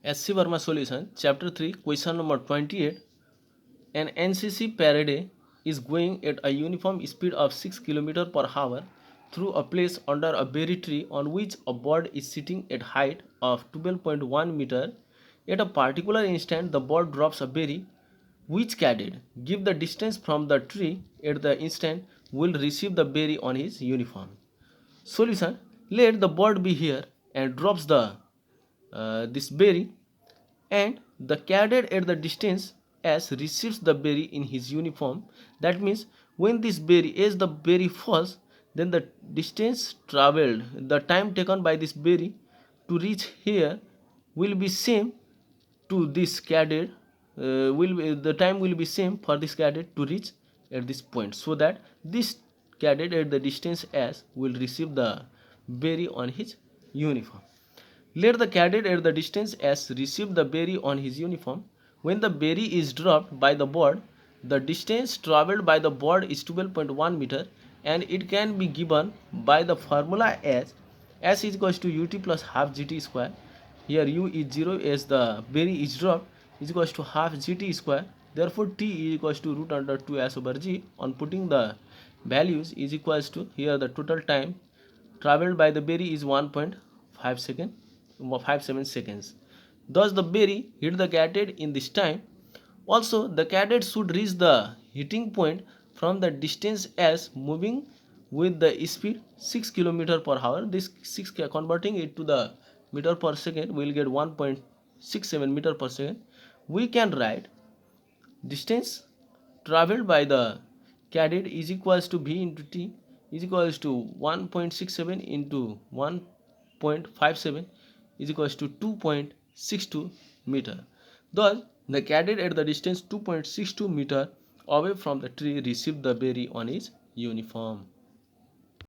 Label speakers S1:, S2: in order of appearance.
S1: SC Verma solution, chapter 3, question number 28. An NCC parade is going at a uniform speed of 6 km per hour through a place under a berry tree on which a bird is sitting at height of 12.1 meter. At a particular instant, the bird drops a berry. Which cadet, give the distance from the tree at the instant, will receive the berry on his uniform? Solution: let the bird be here and drops the this berry, and the cadet at the distance s receives the berry in his uniform. That means when this berry as the berry falls, then the distance traveled, the time taken by this berry to reach here will be same to this cadet, the time will be same for this cadet to reach at this point, so that this cadet at the distance s will receive the berry on his uniform. Let the cadet at the distance s receive the berry on his uniform. When the berry is dropped by the bird, the distance travelled by the bird is 12.1 meter, and it can be given by the formula as s is equals to ut plus half gt square. Here u is 0 as the berry is dropped, is equals to half gt square. Therefore t is equals to root under 2s over g. On putting the values is equals to, here the total time travelled by the berry is 1.5 second 57 seconds. Thus the berry hit the cadet in this time. Also the cadet should reach the hitting point from the distance as moving with the speed 6 km per hour. This 6 converting it to the meter per second, we will get 1.67 meter per second. We can write distance travelled by the cadet is equals to v into t is equals to 1.67 into 1.57 is equals to 2.62 meter. Thus, the cadet at the distance 2.62 meter away from the tree received the berry on his uniform.